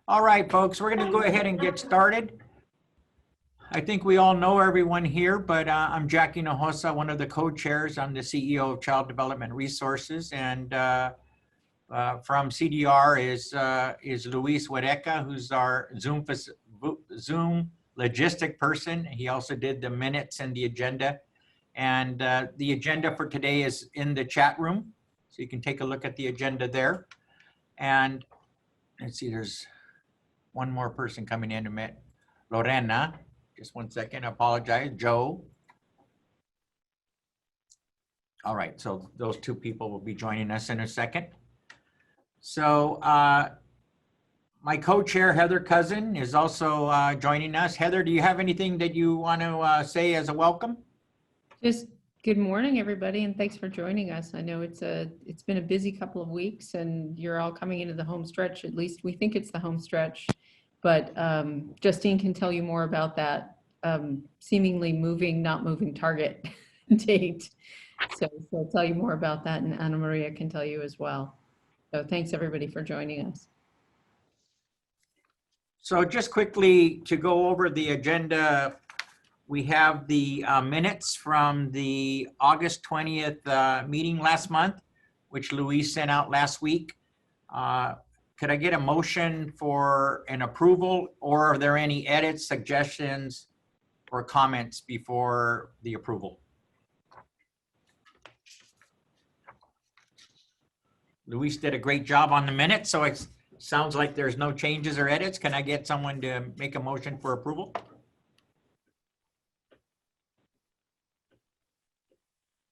All right, folks, we're going to go ahead and get started. I think we all know everyone here, but I'm Jack Hinojosa, one of the co-chairs. I'm the CEO of Child Development Resources, and from CDR is Luis Huereca, who's our Zoom logistic person. He also did the minutes and the agenda. And the agenda for today is in the chat room, so you can take a look at the agenda there. And let's see, there's one more person coming in a minute. Lorena, just one second, I apologize. Joe. All right, so those two people will be joining us in a second. So my co-chair, Heather Cousin, is also joining us. Heather, do you have anything that you want to say as a welcome? Just good morning, everybody, and thanks for joining us. I know it's been a busy couple of weeks, and you're all coming into the home stretch. At least we think it's the home stretch, but Justine can tell you more about that seemingly not moving target date. So I'll tell you more about that, and Anna Maria can tell you as well. So thanks everybody for joining us. So just quickly to go over the agenda, we have the minutes from the August 20th meeting last month, which Luis sent out last week. Could I get a motion for an approval, or are there any edits, suggestions, or comments before the approval? Luis did a great job on the minutes, so it sounds like there's no changes or edits. Can I get someone to make a motion for approval?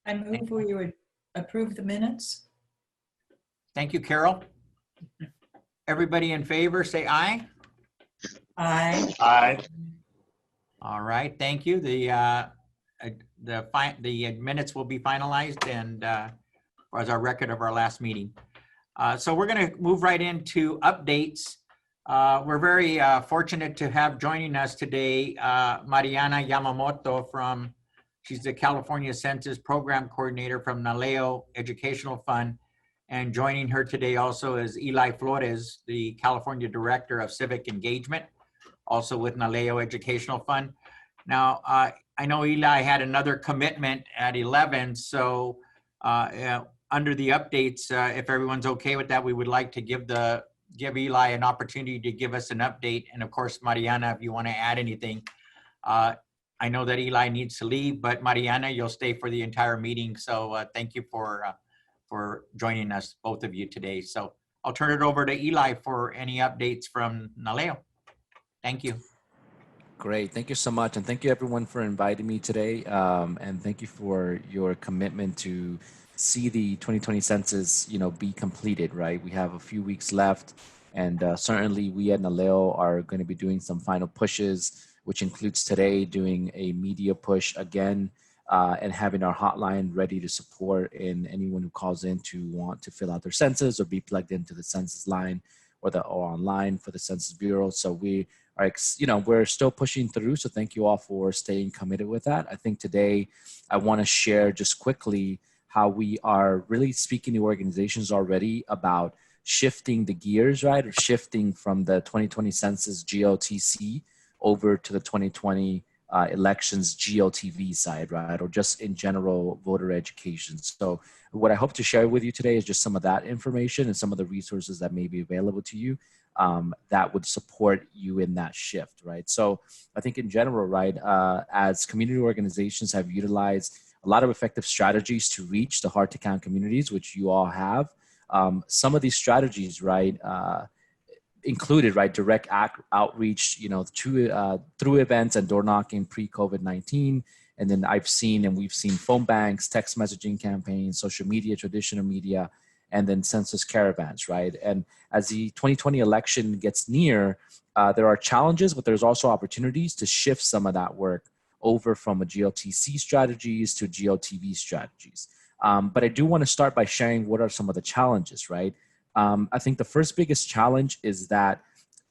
I move we would approve the minutes. Thank you, Carol. Everybody in favor, say aye. Aye. Aye. All right, thank you. The minutes will be finalized and as our record of our last meeting. So we're going to move right into updates. We're very fortunate to have joining us today Mariana Yamamoto she's the California Census Program Coordinator from NALEO Educational Fund. And joining her today also is Eli Flores, the California Director of Civic Engagement, also with NALEO Educational Fund. Now, I know Eli had another commitment at 11, so under the updates, if everyone's okay with that, we would like to give Eli an opportunity to give us an update. And of course, Mariana, if you want to add anything. I know that Eli needs to leave, but Mariana, you'll stay for the entire meeting. So thank you for joining us, both of you today. So I'll turn it over to Eli for any updates from NALEO. Thank you. Great, thank you so much. And thank you everyone for inviting me today. And thank you for your commitment to see the 2020 census, be completed, right? We have a few weeks left, and certainly we at NALEO are going to be doing some final pushes, which includes today doing a media push again, and having our hotline ready to support anyone who calls in to want to fill out their census or be plugged into the census line or online for the Census Bureau. So we are, we're still pushing through. So thank you all for staying committed with that. I think today I want to share just quickly how we are really speaking to organizations already about shifting the gears, right? Or shifting from the 2020 census GOTC over to the 2020 elections GOTV side, right? Or just in general voter education. So what I hope to share with you today is just some of that information and some of the resources that may be available to you that would support you in that shift, right? So I think in general, right, as community organizations have utilized a lot of effective strategies to reach the hard to count communities, which you all have. Some of these strategies, right, included, right, direct outreach, through events and door knocking pre-COVID-19. And then we've seen phone banks, text messaging campaigns, social media, traditional media, and then census caravans, right? And as the 2020 election gets near, there are challenges, but there's also opportunities to shift some of that work over from a GOTC strategies to GOTV strategies. But I do want to start by sharing what are some of the challenges, right? I think the first biggest challenge is that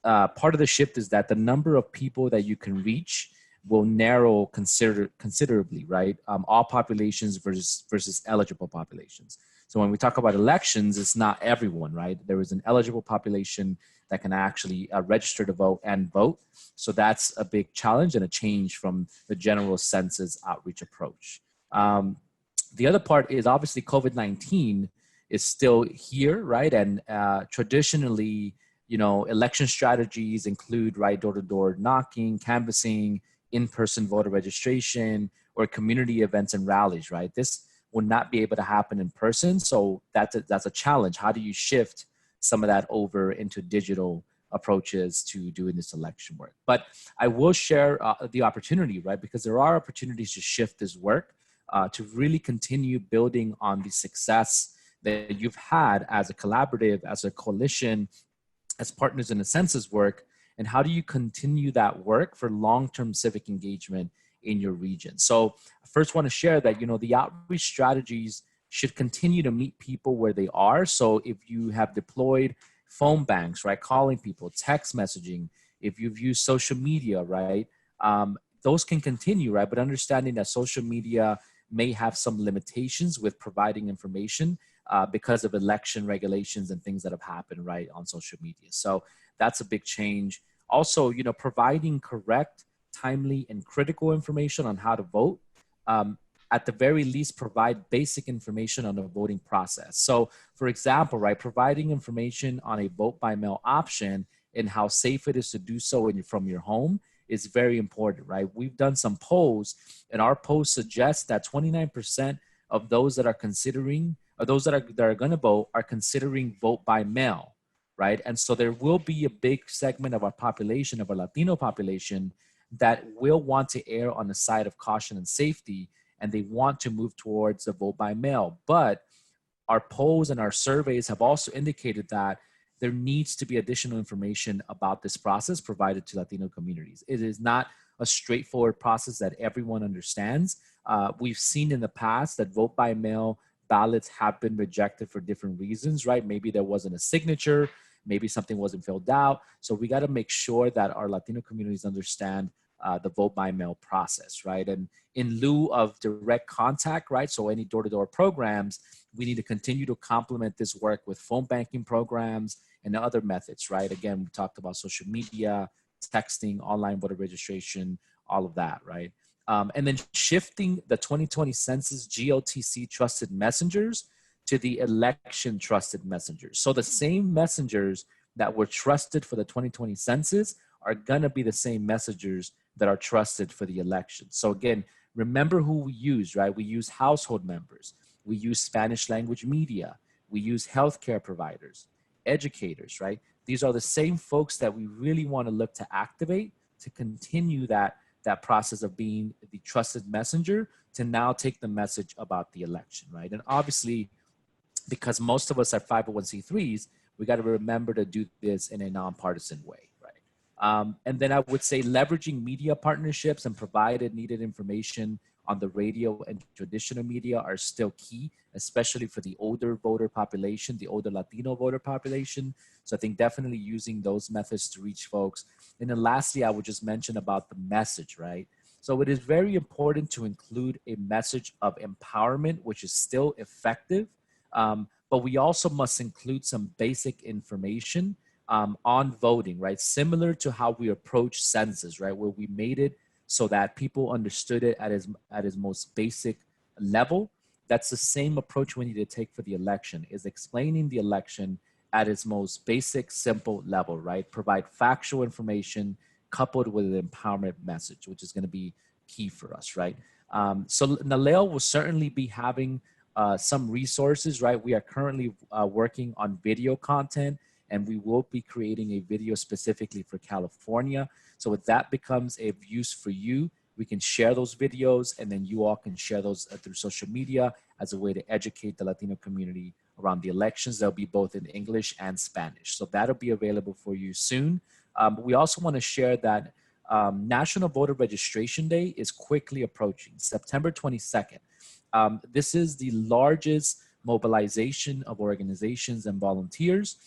part of the shift is that the number of people that you can reach will narrow considerably, right? All populations versus eligible populations. So when we talk about elections, it's not everyone, right? There is an eligible population that can actually register to vote and vote. So that's a big challenge and a change from the general census outreach approach. The other part is obviously COVID-19 is still here, right? And traditionally, election strategies include, right, door-to-door knocking, canvassing, in-person voter registration, or community events and rallies, right? This will not be able to happen in person. So that's a challenge. How do you shift some of that over into digital approaches to doing this election work? But I will share the opportunity, right? Because there are opportunities to shift this work to really continue building on the success that you've had as a collaborative, as a coalition, as partners in the census work. And how do you continue that work for long-term civic engagement in your region? So I first want to share that, the outreach strategies should continue to meet people where they are. So if you have deployed phone banks, right, calling people, text messaging, if you've used social media, right, those can continue, right? But understanding that social media may have some limitations with providing information because of election regulations and things that have happened, right, on social media. So that's a big change. Also, providing correct, timely, and critical information on how to vote. At the very least, provide basic information on the voting process. So, for example, right, providing information on a vote by mail option and how safe it is to do so from your home is very important, right? We've done some polls, and our polls suggest that 29% of those that are considering, or those that are going to vote, are considering vote by mail, right? And so there will be a big segment of our population, of our Latino population, that will want to err on the side of caution and safety, and they want to move towards a vote by mail. But our polls and our surveys have also indicated that there needs to be additional information about this process provided to Latino communities. It is not a straightforward process that everyone understands. We've seen in the past that vote by mail ballots have been rejected for different reasons, right? Maybe there wasn't a signature, maybe something wasn't filled out. So we got to make sure that our Latino communities understand the vote by mail process, right? And in lieu of direct contact, right? So any door-to-door programs, we need to continue to complement this work with phone banking programs and other methods, right? Again, we talked about social media, texting, online voter registration, all of that, right? And then shifting the 2020 census GOTC trusted messengers to the election trusted messengers. So the same messengers that were trusted for the 2020 census are gonna be the same messengers that are trusted for the election. So again, remember who we use, right? We use household members, we use Spanish language media, we use healthcare providers, educators, right? These are the same folks that we really want to look to activate to continue that process of being the trusted messenger to now take the message about the election, right? And obviously, because most of us are 501c3s, we got to remember to do this in a nonpartisan way, right? And then I would say leveraging media partnerships and provided needed information on the radio and traditional media are still key, especially for the older voter population, the older Latino voter population. So I think definitely using those methods to reach folks. And then lastly, I would just mention about the message, right? So it is very important to include a message of empowerment, which is still effective, but we also must include some basic information on voting, right? Similar to how we approach census, right? Where we made it so that people understood it at its most basic level. That's the same approach we need to take for the election, is explaining the election at its most basic, simple level, right? Provide factual information coupled with an empowerment message, which is going to be key for us, right? So Naleo will certainly be having some resources, right? We are currently working on video content, and we will be creating a video specifically for California. So if that becomes of use for you, we can share those videos, and then you all can share those through social media as a way to educate the Latino community around the elections. They'll be both in English and Spanish. So that'll be available for you soon. We also want to share that National Voter Registration Day is quickly approaching, September 22nd. This is the largest mobilization of organizations and volunteers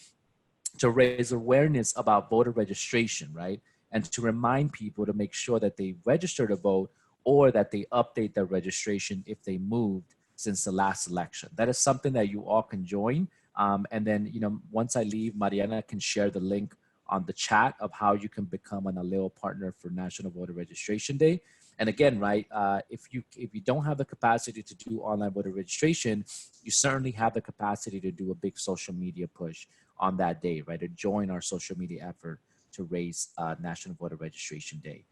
to raise awareness about voter registration, right? And to remind people to make sure that they register to vote or that they update their registration if they moved since the last election. That is something that you all can join. And then, once I leave, Mariana can share the link on the chat of how you can become an Aleo partner for National Voter Registration Day. And again, right, if you don't have the capacity to do online voter registration, you certainly have the capacity to do a big social media push on that day, right, to join our social media effort to raise National Voter Registration Day.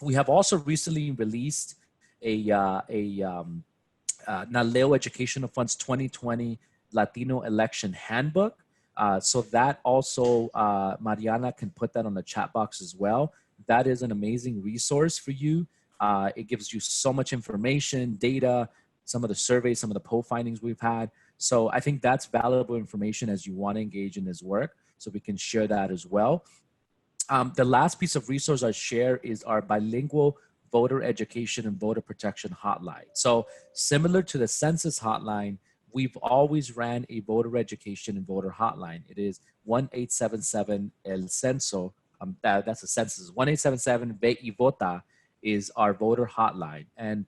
We have also recently released a NALEO Educational Fund's 2020 Latino Election Handbook. So that also, Mariana can put that on the chat box as well. That is an amazing resource for you. It gives you so much information, data, some of the surveys, some of the poll findings we've had. So I think that's valuable information as you want to engage in this work. So we can share that as well. The last piece of resource I share is our bilingual voter education and voter protection hotline. So similar to the census hotline, we've always ran a voter education and voter hotline. It is 1-877-EL-CENSO. That's a census. 1-877-VE-VOTA is our voter hotline. And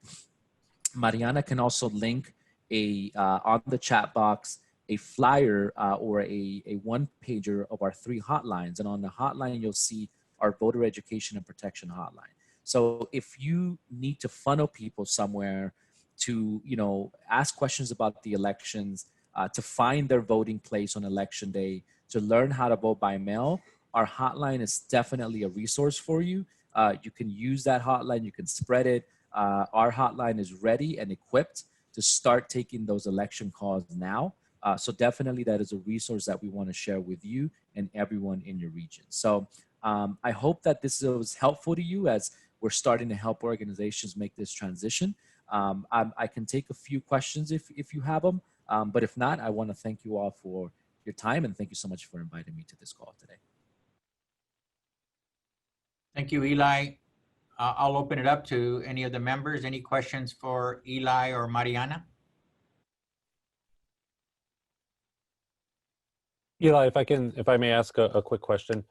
Mariana can also link on the chat box a flyer or a one-pager of our 3 hotlines. And on the hotline, you'll see our voter education and protection hotline. So if you need to funnel people somewhere to, ask questions about the elections, to find their voting place on election day, to learn how to vote by mail, our hotline is definitely a resource for you. You can use that hotline, you can spread it. Our hotline is ready and equipped to start taking those election calls now. So definitely that is a resource that we want to share with you and everyone in your region. So I hope that this was helpful to you as we're starting to help organizations make this transition. I can take a few questions if you have them, but if not, I want to thank you all for your time and thank you so much for inviting me to this call today. Thank you, Eli. I'll open it up to any of the members. Any questions for Eli or Mariana? Eli, if I may ask a quick question.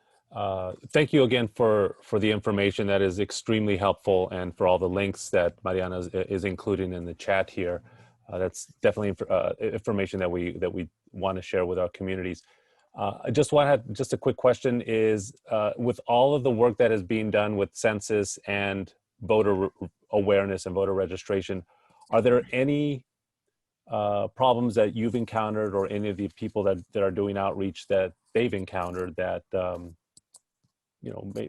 Thank you again for the information that is extremely helpful and for all the links that Mariana is including in the chat here. That's definitely information that we want to share with our communities. I just a quick question is, with all of the work that is being done with census and voter awareness and voter registration, are there any problems that you've encountered or any of the people that are doing outreach that they've encountered that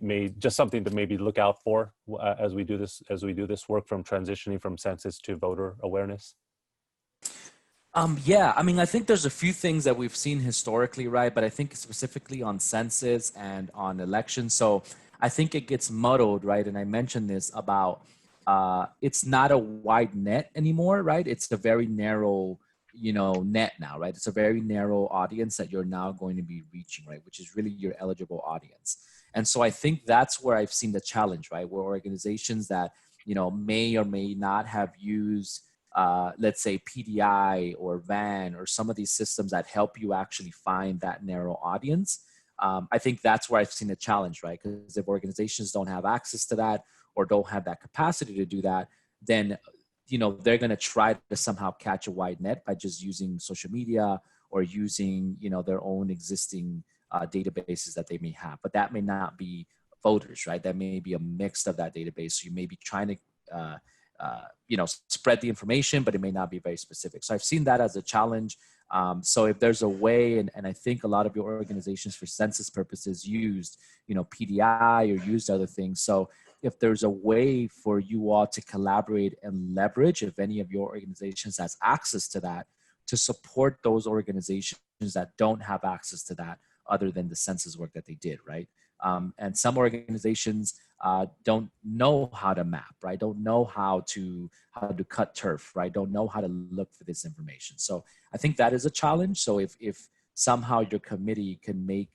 may just something to maybe look out for as we do this work from transitioning from census to voter awareness? Yeah, I mean, I think there's a few things that we've seen historically, right? But I think specifically on census and on elections. So I think it gets muddled, right? And I mentioned this about it's not a wide net anymore, right? It's a very narrow, net now, right? It's a very narrow audience that you're now going to be reaching, right? Which is really your eligible audience. And so I think that's where I've seen the challenge, right? Where organizations that, may or may not have used let's say PDI or VAN or some of these systems that help you actually find that narrow audience. I think that's where I've seen a challenge, right? Because if organizations don't have access to that or don't have that capacity to do that, then, they're going to try to somehow catch a wide net by just using social media or using, their own existing databases that they may have. But that may not be voters, right? That may be a mix of that database. So you may be trying to spread the information, but it may not be very specific. So I've seen that as a challenge. So if there's a way, and I think a lot of your organizations for census purposes used, PDI or used other things. So if there's a way for you all to collaborate and leverage, if any of your organizations has access to that, to support those organizations that don't have access to that other than the census work that they did, right? And some organizations don't know how to map, right? Don't know how to cut turf, right? Don't know how to look for this information. So I think that is a challenge. So if somehow your committee can make,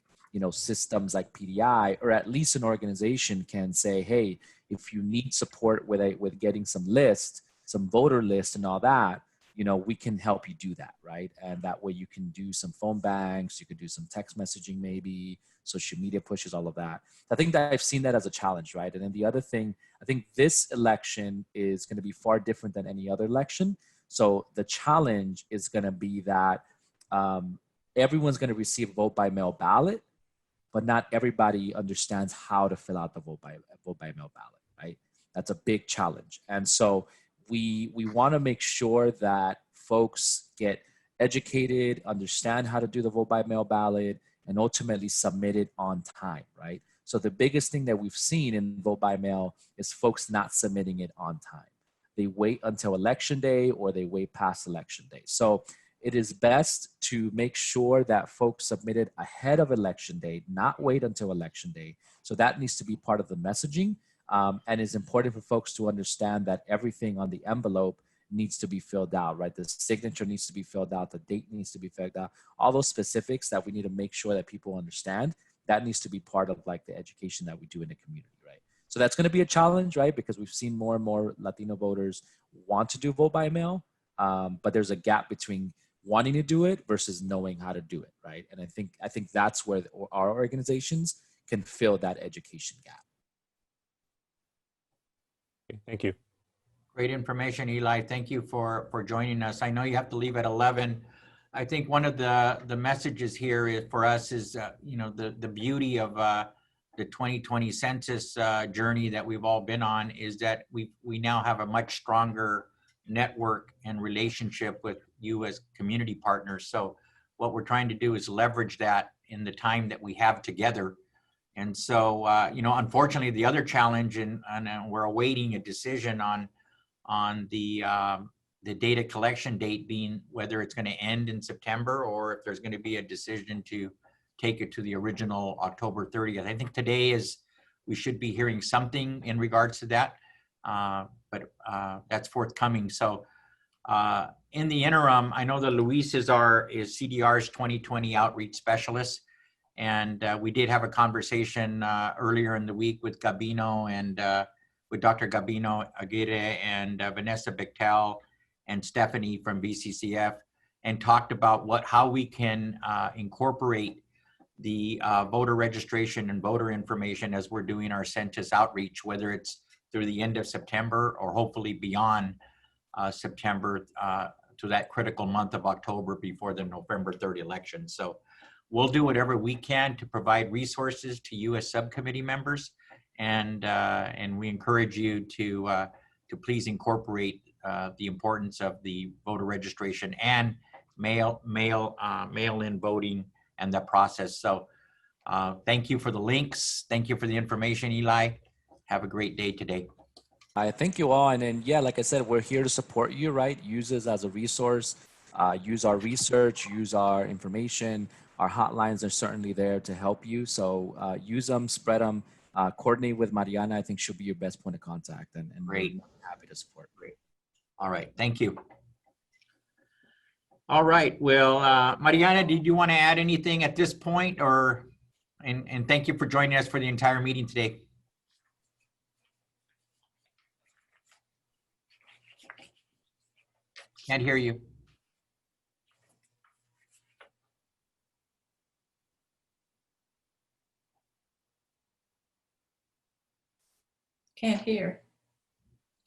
systems like PDI, or at least an organization can say, hey, if you need support with getting some lists, some voter lists and all that, we can help you do that, right? And that way you can do some phone banks, you could do some text messaging, maybe social media pushes, all of that. I think that I've seen that as a challenge, right? And then the other thing, I think this election is going to be far different than any other election. So the challenge is going to be that everyone's going to receive a vote by mail ballot, but not everybody understands how to fill out the vote by mail ballot, right? That's a big challenge. And so we want to make sure that folks get educated, understand how to do the vote by mail ballot, and ultimately submit it on time, right? So the biggest thing that we've seen in vote by mail is folks not submitting it on time. They wait until election day or they wait past election day. So it is best to make sure that folks submit it ahead of election day, not wait until election day. So that needs to be part of the messaging. And it's important for folks to understand that everything on the envelope needs to be filled out, right? The signature needs to be filled out, the date needs to be filled out, all those specifics that we need to make sure that people understand, that needs to be part of like the education that we do in the community, right? So that's going to be a challenge, right? Because we've seen more and more Latino voters want to do vote by mail, but there's a gap between wanting to do it versus knowing how to do it, right? And I think that's where our organizations can fill that education gap. Okay, thank you. Great information, Eli. Thank you for joining us. I know you have to leave at 11. I think one of the messages here is, for us is, you know, the beauty of the 2020 census journey that we've all been on is that we now have a much stronger network and relationship with you as community partners. So what we're trying to do is leverage that in the time that we have together. And so, you know, unfortunately, the other challenge, and we're awaiting a decision on the data collection date being whether it's going to end in September or if there's going to be a decision to take it to the original October 30th. I think today we should be hearing something in regards to that, but that's forthcoming. So in the interim, I know that Luis is CDR's 2020 outreach specialist. And we did have a conversation earlier in the week with Gabino and with Dr. Gabino Aguirre and Vanessa Bechtel and Stephanie from BCCF, and talked about how we can incorporate the voter registration and voter information as we're doing our census outreach, whether it's through the end of September or hopefully beyond September to that critical month of October before the November 3rd election. So we'll do whatever we can to provide resources to you as subcommittee members, and we encourage you to please incorporate the importance of the voter registration and mail-in voting and the process. So thank you for the links. Thank you for the information, Eli. Have a great day today. I thank you all. And then, yeah, like I said, we're here to support you, right? Use us as a resource, use our research, use our information. Our hotlines are certainly there to help you. So use them, spread them, coordinate with Mariana. I think she'll be your best point of contact, and Great. we're happy to support. Great. All right. Thank you. All right. Well, Mariana, did you want to add anything at this point, or, and thank you for joining us for the entire meeting today. Can't hear you. Can't hear.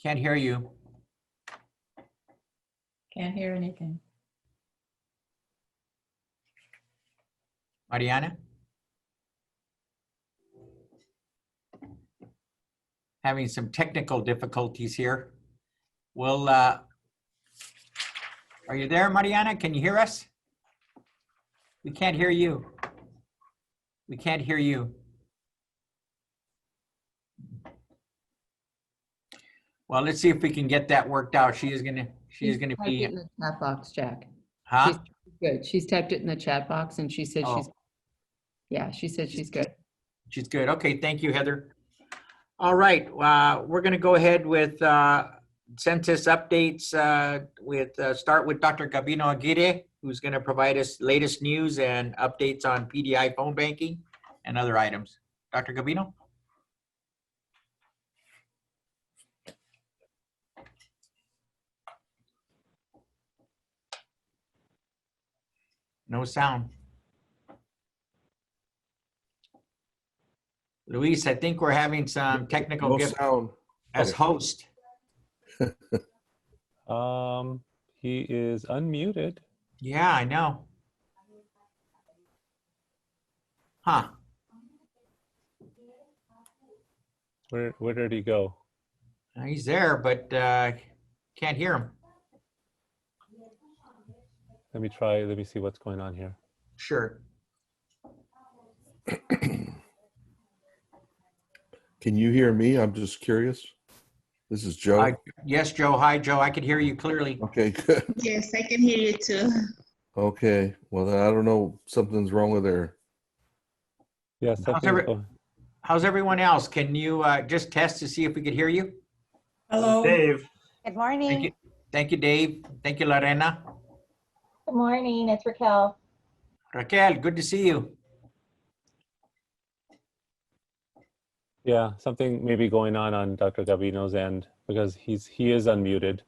Can't hear you. Can't hear anything. Mariana? Having some technical difficulties here. We'll, are you there, Mariana? Can you hear us? We can't hear you. We can't hear you. Well, let's see if we can get that worked out. She is gonna Typed it be, in the chat box, Jack. huh? She's good. She's typed it in the chat box and she said Oh. she said she's good. She's good. Okay, thank you, Heather. All right, we're going to go ahead with census updates. Start with Dr. Gabino Aguirre, who's going to provide us latest news and updates on PDI phone banking and other items. Dr. Gabino? No sound. Luis, I think we're having some technical No difficulties sound. as Okay. host. He is unmuted. Yeah, I know. Huh. Where did he go? He's there, but can't hear him. Let me see what's going on here. Sure. Can you hear me? I'm just curious. This is Joe. Yes, Joe. Hi, Joe. I could hear you clearly. Okay, good. Yes, I can hear you too. Okay. Well, then I don't know. Something's wrong with there. Yeah, How's everyone else? Can you just test to see if we could hear you? Hello? Dave. Good morning. Thank you. Thank you, Dave. Thank you, Lorena. Good morning. It's Raquel. Raquel, good to see you. Yeah, something may be going on Dr. Gavino's end because he is unmuted.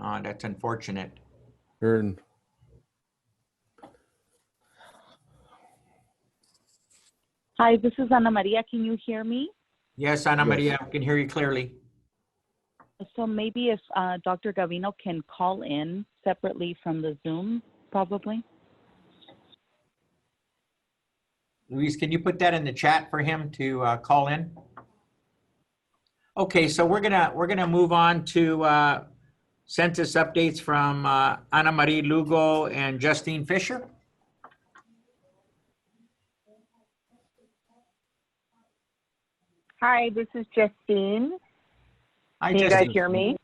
Oh, that's unfortunate. Turn. Hi, this is Ana Maria. Can you hear me? Yes, Ana Yes. Maria, I can hear you clearly. So maybe if Dr. Gavino can call in separately from the Zoom, probably. Luis, can you put that in the chat for him to call in? Okay, so we're gonna move on to census updates from Ana Maria Lugo and Justine Fisher. Hi, this is Justine. Hi, Can you Justine. guys hear me?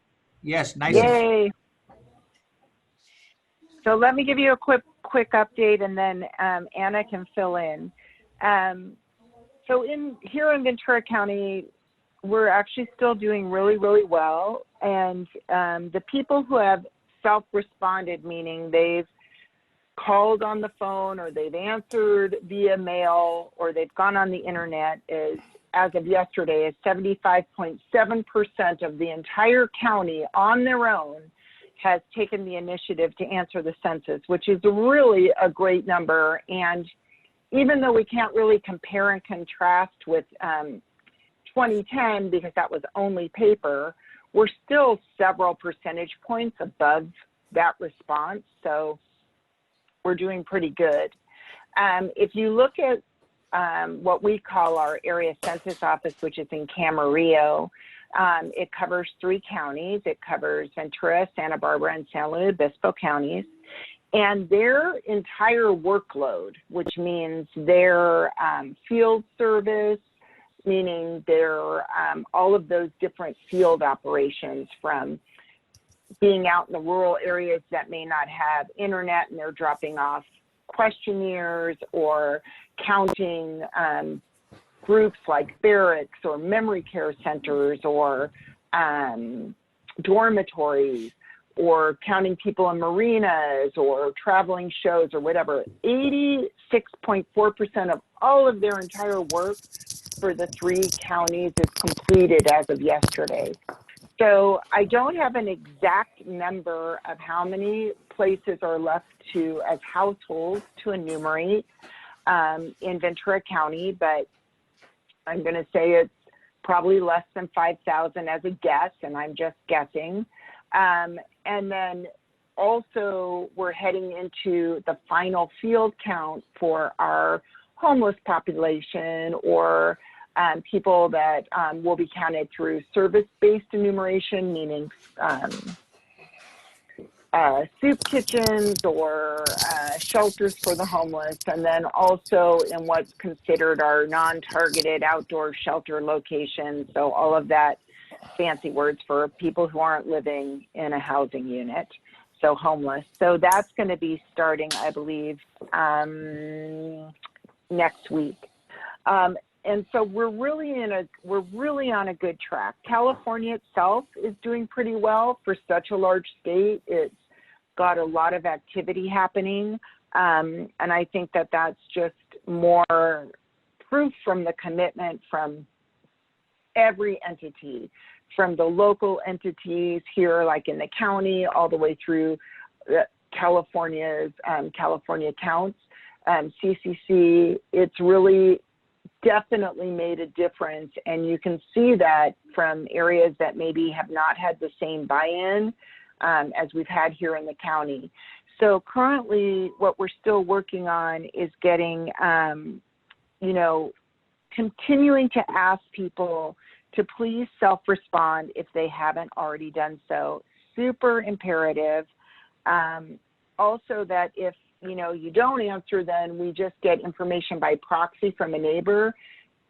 Yes, nice. Yay. So let me give you a quick update and then Anna can fill in. So here in Ventura County, we're actually still doing really, really well. And the people who have self-responded, meaning they've called on the phone or they've answered via mail or they've gone on the internet, is, as of yesterday, is 75.7% of the entire county on their own has taken the initiative to answer the census, which is really a great number. And even though we can't really compare and contrast with 2010, because that was only paper, we're still several percentage points above that response. So we're doing pretty good. If you look at what we call our area census office, which is in Camarillo, it covers 3 counties. It covers Ventura, Santa Barbara, and San Luis Obispo counties. And their entire workload, which means their field service, meaning their all of those different field operations, from being out in the rural areas that may not have internet and they're dropping off questionnaires, or counting groups like barracks or memory care centers or dormitories, or counting people in marinas or traveling shows or whatever. 86.4% of all of their entire work for the 3 counties is completed as of yesterday. So I don't have an exact number of how many places are left to, as households, to enumerate in Ventura County, but I'm going to say it's probably less than 5,000 as a guess, and I'm just guessing. And then also we're heading into the final field count for our homeless population, or people that will be counted through service-based enumeration, meaning soup kitchens or shelters for the homeless, and then also in what's considered our non-targeted outdoor shelter locations. So all of that fancy words for people who aren't living in a housing unit, so homeless. So that's going to be starting, I believe, next week. And so we're really on a good track. California itself is doing pretty well for such a large state. It's got a lot of activity happening, and I think that that's just more proof from the commitment from every entity, from the local entities here, like in the county, all the way through California's California Counts, CCC. It's really definitely made a difference, and you can see that from areas that maybe have not had the same buy-in. as we've had here in the county. So currently, what we're still working on is getting, you know, continuing to ask people to please self-respond if they haven't already done so. Super imperative. Also that if, you know, you don't answer, then we just get information by proxy from a neighbor,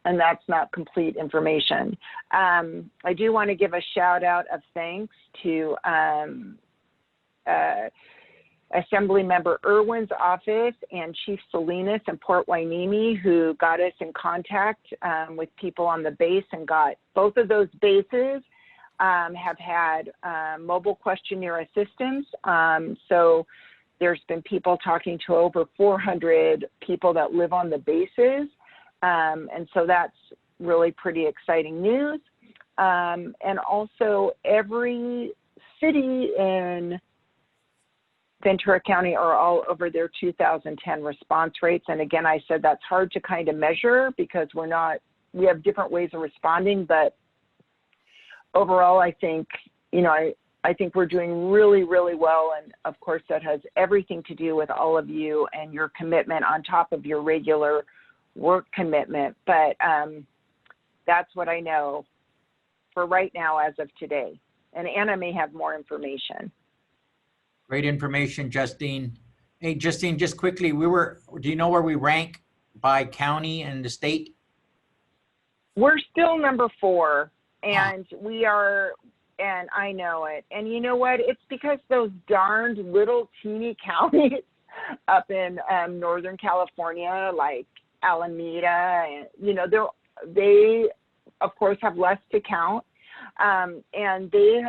and that's not complete information. I do want to give a shout out of thanks to Assembly Member Irwin's office and Chief Salinas in Port Hueneme, who got us in contact with people on the base, and got both of those bases have had mobile questionnaire assistance. So there's been people talking to over 400 people that live on the bases. And so that's really pretty exciting news. And also every city in Ventura County are all over their 2010 response rates. And again, I said that's hard to kind of measure because we have different ways of responding, but overall, I think, you know, I think we're doing really, really well. And of course, that has everything to do with all of you and your commitment on top of your regular work commitment. But that's what I know for right now as of today. And Anna may have more information. Great information, Justine. Hey, Justine, just quickly, do you know where we rank by county and the state? We're still number 4, and we are, and I know it. And you know what? It's because those darned little teeny counties up in Northern California, like Alameda, and, you know, they of course have less to count. And they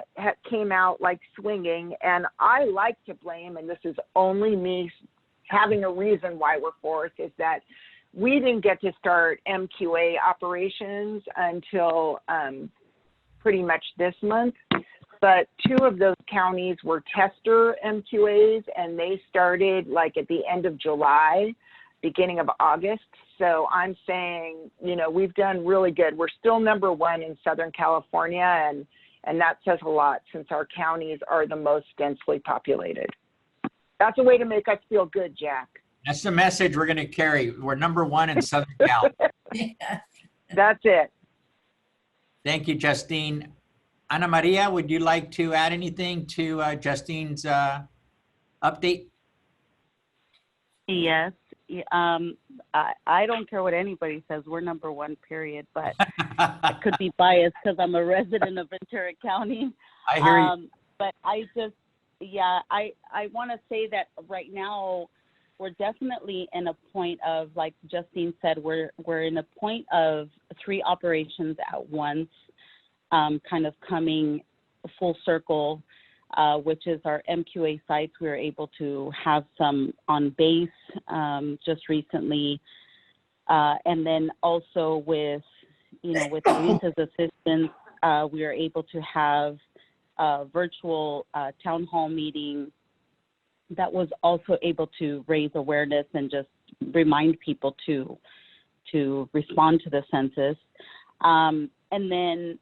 came out like swinging, and I like to blame, and this is only me having a reason why we're 4th, is that we didn't get to start MQA operations until pretty much this month, but 2 of those counties were tester MQAs, and they started like at the end of July, beginning of August. So I'm saying, you know, we've done really good. We're still number 1 in Southern California, and that says a lot since our counties are the most densely populated. That's a way to make us feel good, Jack. That's the message we're going to carry. We're number 1 in Southern Cal. That's it. Thank you, Justine. Ana Maria, would you like to add anything to Justine's update? Yes. I don't care what anybody says. We're number 1, period. But I could be biased because I'm a resident of Ventura County. I hear you. But I just, yeah, I want to say that right now we're definitely in a point of, like Justine said, we're in a point of 3 operations at once, kind of coming full circle. Which is our MQA sites. We were able to have some on base just recently. And then also with Lisa's assistance, we are able to have a virtual town hall meeting that was also able to raise awareness and just remind people to respond to the census. And then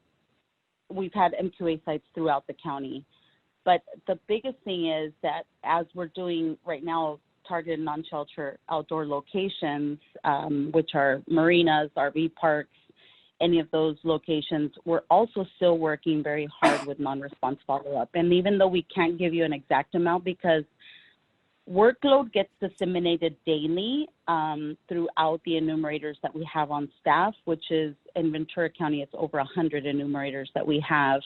we've had MQA sites throughout the county. But the biggest thing is that as we're doing right now, targeted non-shelter outdoor locations, which are marinas, RV parks, any of those locations, we're also still working very hard with non-response follow-up. And even though we can't give you an exact amount because workload gets disseminated daily throughout the enumerators that we have on staff, which is in Ventura County, it's over 100 enumerators that we have.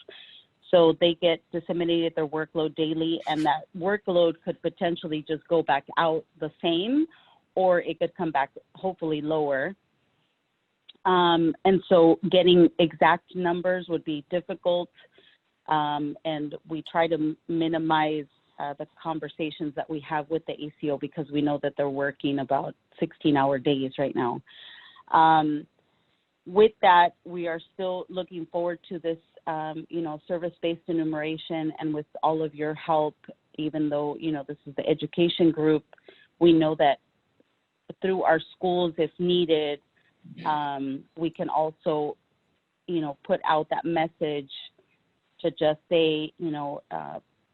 So they get disseminated their workload daily, and that workload could potentially just go back out the same, or it could come back hopefully lower. And so getting exact numbers would be difficult, and we try to minimize the conversations that we have with the ACO because we know that they're working about 16-hour days right now. With that, we are still looking forward to this service-based enumeration, and with all of your help, even though, this is the education group, we know that through our schools, if needed, we can also, put out that message to just say,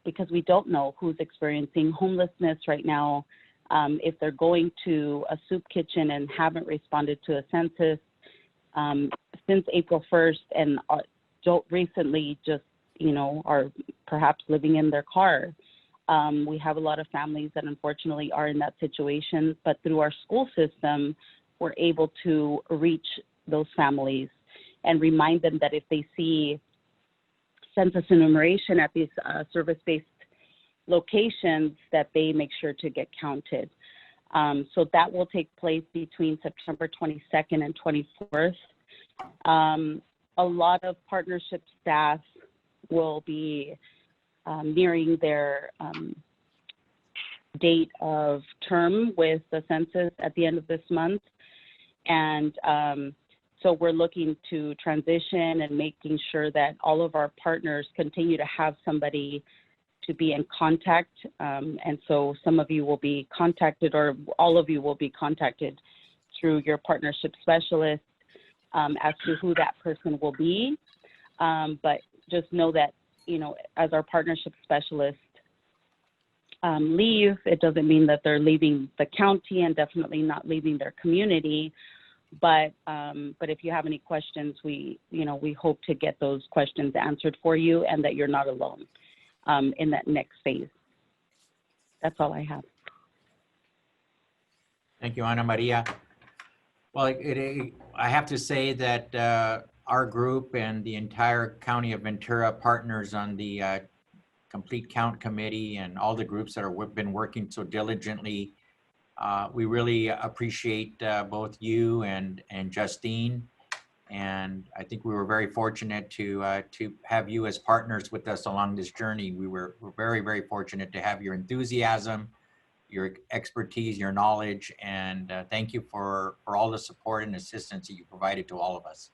because we don't know who's experiencing homelessness right now. If they're going to a soup kitchen and haven't responded to a census since April 1st and don't recently just, are perhaps living in their car. We have a lot of families that unfortunately are in that situation, but through our school system, we're able to reach those families and remind them that if they see census enumeration at these service-based locations, that they make sure to get counted. So that will take place between September 22nd and 24th. A lot of partnership staff will be nearing their date of term with the census at the end of this month. And so we're looking to transition and making sure that all of our partners continue to have somebody to be in contact. And so some of you will be contacted, or all of you will be contacted through your partnership specialist as to who that person will be. But just know that, as our partnership specialist leave, it doesn't mean that they're leaving the county and definitely not leaving their community. But if you have any questions, we hope to get those questions answered for you, and that you're not alone in that next phase. That's all I have. Thank you, Ana Maria. Well, I have to say that our group and the entire County of Ventura partners on the Complete Count Committee and all the groups that have been working so diligently. We really appreciate both you and Justine, and I think we were very fortunate to have you as partners with us along this journey. We're very, very fortunate to have your enthusiasm, your expertise, your knowledge, and thank you for all the support and assistance that you provided to all of us.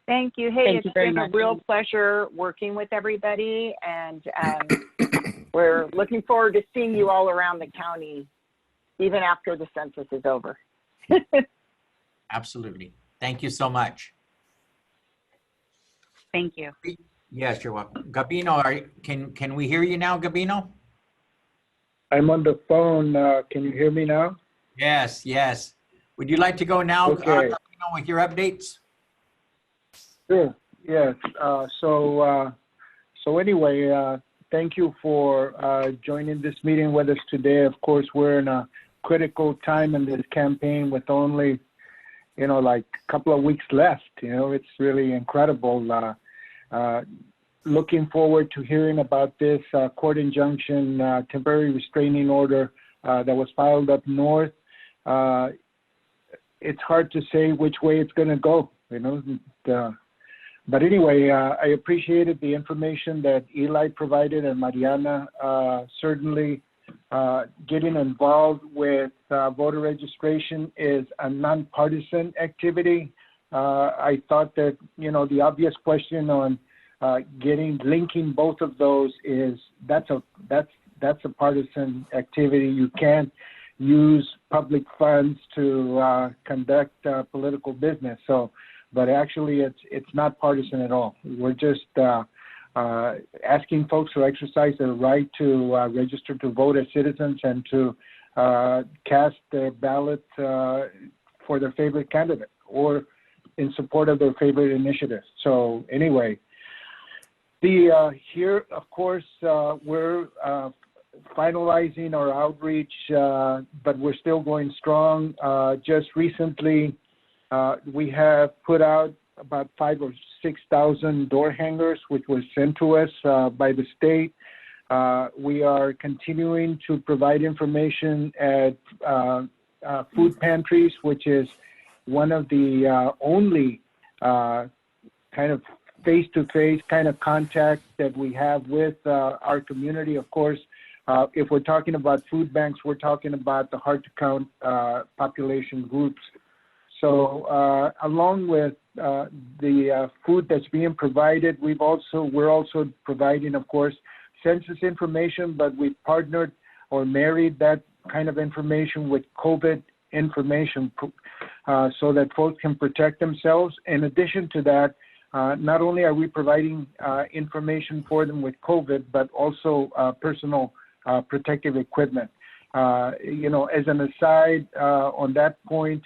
Thank you. Hey, Thank you it's very been a much. real pleasure working with everybody, and we're looking forward to seeing you all around the county, even after the census is over. Absolutely. Thank you so much. Thank you. Yes, you're welcome. Gabino, can we hear you now, Gabino? I'm on the phone. Can you hear me now? Yes, yes. Would you like to go now, Okay. Gabino, with your updates? Sure. Yes. So anyway, thank you for joining this meeting with us today. Of course, we're in a critical time in this campaign with only, like a couple of weeks left. It's really incredible. Looking forward to hearing about this court injunction, temporary restraining order that was filed up north. It's hard to say which way it's going to go, but anyway, I appreciated the information that Eli provided, and Mariana. Certainly getting involved with voter registration is a nonpartisan activity. I thought that, the obvious question on linking both of those is that's a partisan activity. You can't use public funds to conduct political business. But actually, it's not partisan at all. We're just asking folks to exercise their right to register to vote as citizens and to cast their ballot for their favorite candidate or in support of their favorite initiative. So anyway, here, of course, we're finalizing our outreach, but we're still going strong. Just recently, we have put out about 5,000 or 6,000 door hangers, which was sent to us by the state. We are continuing to provide information at food pantries, which is one of the only kind of face-to-face kind of contact that we have with our community. Of course, if we're talking about food banks, we're talking about the hard-to-count population groups. So along with the food that's being provided, we're also providing, of course, census information, but we've partnered or married that kind of information with COVID information so that folks can protect themselves. In addition to that, not only are we providing information for them with COVID, but also personal protective equipment. You know, as an aside on that point,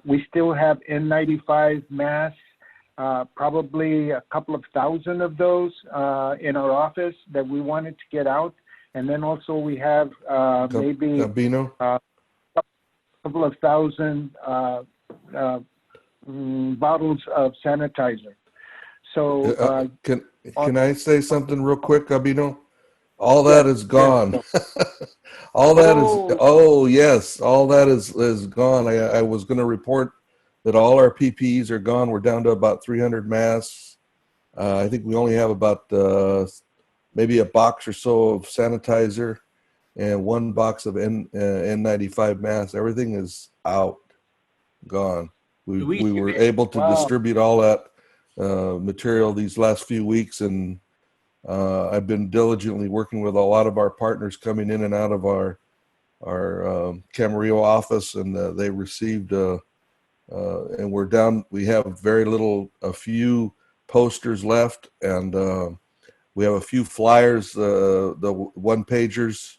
we still have N95 masks, probably a couple of thousand of those in our office that we wanted to get out. And then also we have maybe Gabino? a couple of thousand bottles of sanitizer. So can I say something real quick, Gabino? All that is gone. All that is, oh yes, all that is gone. I was going to report that all our PPEs are gone. We're down to about 300 masks. I think we only have about maybe a box or so of sanitizer and one box of N95 masks. Everything is out, gone. We were able to distribute all that material these last few weeks, and I've been diligently working with a lot of our partners coming in and out of our Camarillo office, and they received and we're down. We have a few posters left, and we have a few flyers, the one pagers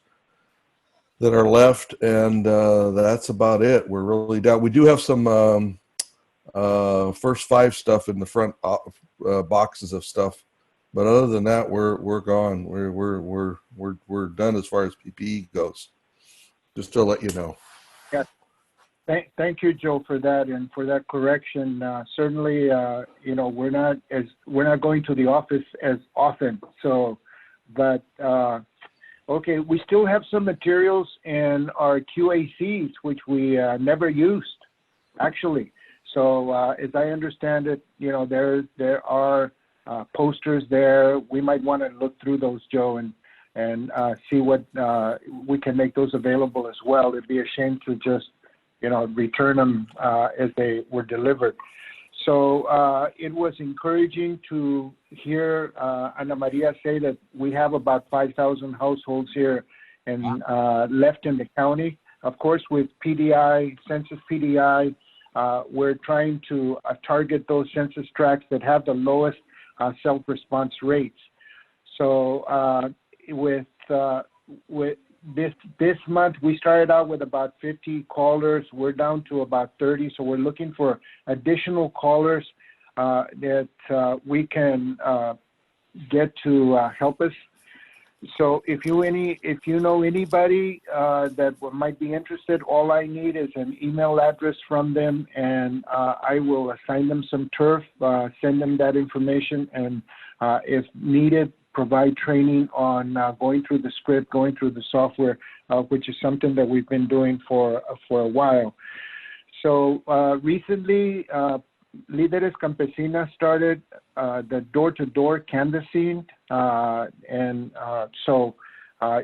that are left, and that's about it. We're really down. We do have some first five stuff in the front boxes of stuff, but other than that, we're gone. We're done as far as PPE goes. Just to let you know. Yeah. Thank you, Joe, for that and for that correction. Certainly, you know, we're not going to the office as often. So, but okay, we still have some materials in our QACs which we never used, actually. So, as I understand it, you know, there are posters there. We might want to look through those, Joe, and see what we can make those available as well. It'd be a shame to just, you know, return them as they were delivered. So it was encouraging to hear Ana Maria say that we have about 5,000 households here and left in the county. Of course, with PDI, Census PDI, we're trying to target those census tracts that have the lowest self-response rates. So with this month, we started out with about 50 callers. We're down to about 30, so we're looking for additional callers that we can get to help us. So if you know anybody that might be interested, all I need is an email address from them, and I will assign them some turf, send them that information, and if needed, provide training on going through the script, going through the software, which is something that we've been doing for a while. So recently, Líderes Campesinas started the door-to-door canvassing, and so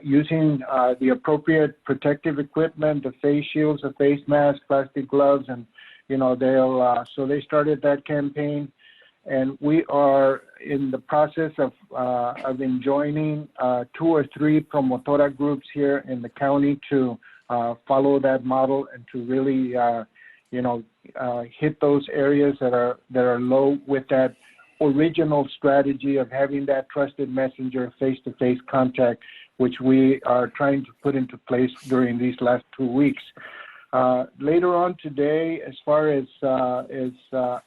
using the appropriate protective equipment, the face shields, the face masks, plastic gloves, and you know so they started that campaign. And we are in the process of enjoining 2 or 3 promotora groups here in the county to follow that model and to really, hit those areas that are low with that original strategy of having that trusted messenger face-to-face contact, which we are trying to put into place during these last 2 weeks. Later on today, as far as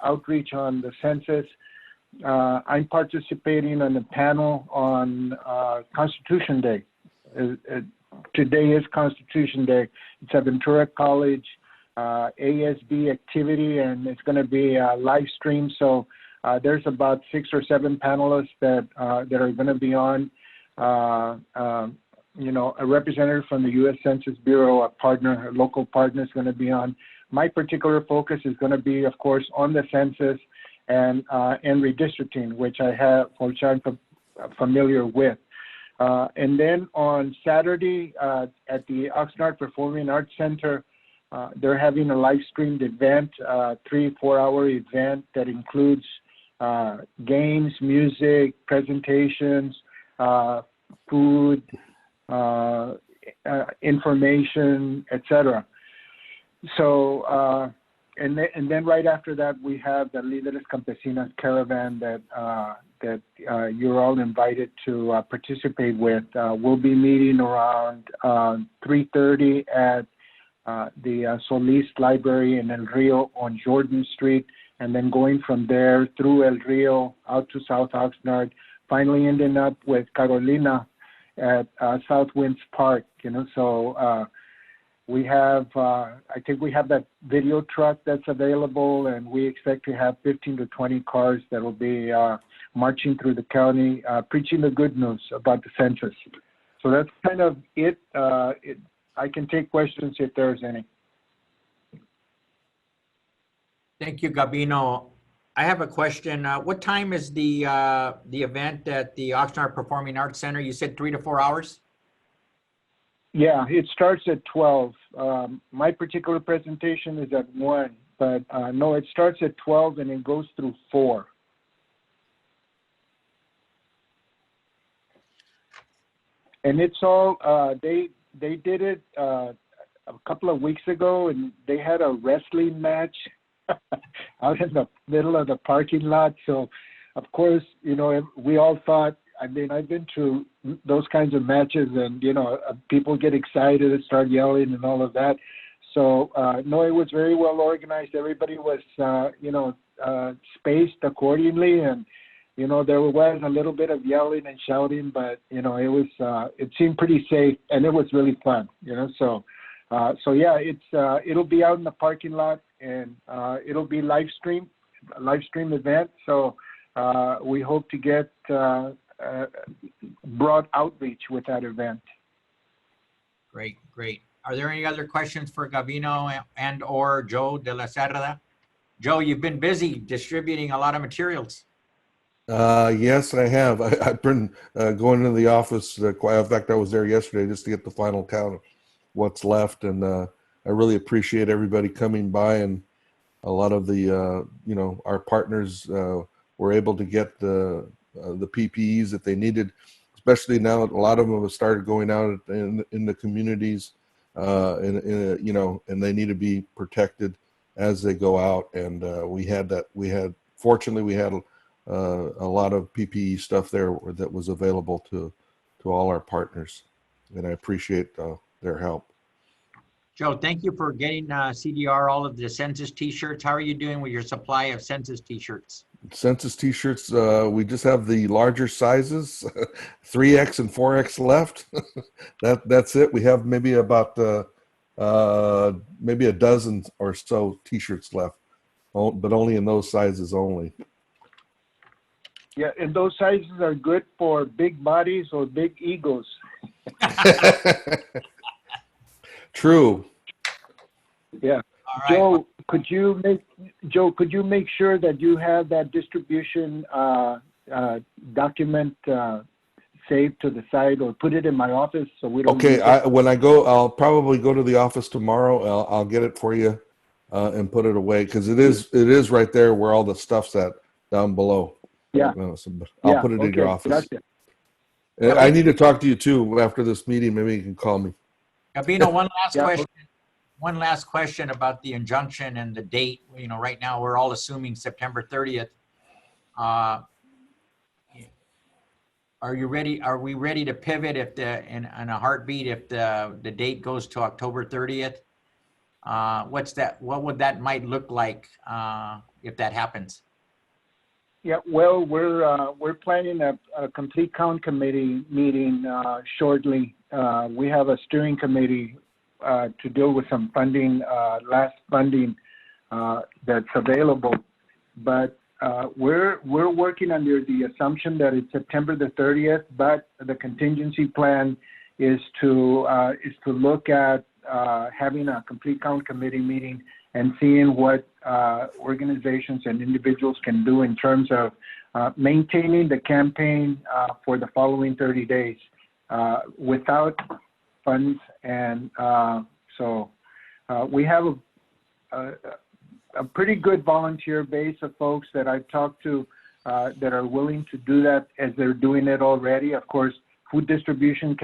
outreach on the census, I'm participating in a panel on Constitution Day. Today is Constitution Day. It's at Ventura College ASB activity, and it's going to be live stream. So there's about 6 or 7 panelists that are going to be on. A representative from the U.S. Census Bureau, a local partner is going to be on. My particular focus is going to be, of course, on the census and redistricting, which I'm familiar with. And then on Saturday at the Oxnard Performing Arts Center, they're having a live streamed event, 3-4-hour event that includes games, music, presentations, food, information, etc. So and then right after that, we have the Líderes Campesinas caravan that you're all invited to participate with. We'll be meeting around 3:30 at the Solis Library in El Rio on Jordan Street, and then going from there through El Rio out to South Oxnard, finally ending up with Carolina at South Winds Park. So we have, I think we have that video truck that's available, and we expect to have 15 to 20 cars that will be marching through the county, preaching the good news about the census. So that's kind of it. I can take questions if there's any. Thank you, Gabino. I have a question. What time is the event at the Oxnard Performing Arts Center? You said 3 to 4 hours? Yeah, it starts at 12. My particular presentation is at 1, but no, it starts at 12 and it goes through 4. And it's all, they did it a couple of weeks ago, and they had a wrestling match out in the middle of the parking lot. So, of course, we all thought, I mean, I've been to those kinds of matches, and, people get excited and start yelling and all of that. So, no, it was very well organized. Everybody was, spaced accordingly, and, there was a little bit of yelling and shouting, but, it seemed pretty safe, and it was really fun, So yeah, it'll be out in the parking lot, and it'll be live stream event. So we hope to get broad outreach with that event. Great, great. Are there any other questions for Gabino and or Joe de la Cerda? Joe, you've been busy distributing a lot of materials. Yes, I have. I've been going into the office. In fact, I was there yesterday just to get the final count of what's left, and I really appreciate everybody coming by, and a lot of the our partners were able to get the PPEs that they needed, especially now a lot of them have started going out in the communities, and they need to be protected as they go out, and fortunately we had a lot of PPE stuff there that was available to all our partners, and I appreciate their help. Joe, thank you for getting CDR all of the census t-shirts. How are you doing with your supply of census t-shirts? Census t-shirts, we just have the larger sizes, 3X and 4X left. That's it. We have maybe about maybe a dozen or so t-shirts left, but only in those sizes only. Yeah, and those sizes are good for big bodies or big egos. True. Yeah. All right. Joe, could you make sure that you have that distribution document saved to the side, or put it in my office so we don't. Okay, when I go, I'll probably go to the office tomorrow. I'll get it for you and put it away, because it is right there where all the stuff's at, down below. Yeah. I'll put it in your office. Gotcha. I need to talk to you too after this meeting. Maybe you can call me. Gabino, one last question. One last question about the injunction and the date. Right now we're all assuming September 30th. Are you ready? Are we ready to pivot in a heartbeat if the date goes to October 30th? What would that might look like if that happens? Yeah, well, we're planning a complete count committee meeting shortly. We have a steering committee to deal with some funding, last funding that's available, but we're working under the assumption that it's September the 30th. But the contingency plan is to look at having a complete count committee meeting and seeing what organizations and individuals can do in terms of maintaining the campaign for the following 30 days without funds. And so we have a pretty good volunteer base of folks that I've talked to that are willing to do that, as they're doing it already. Of course, food distribution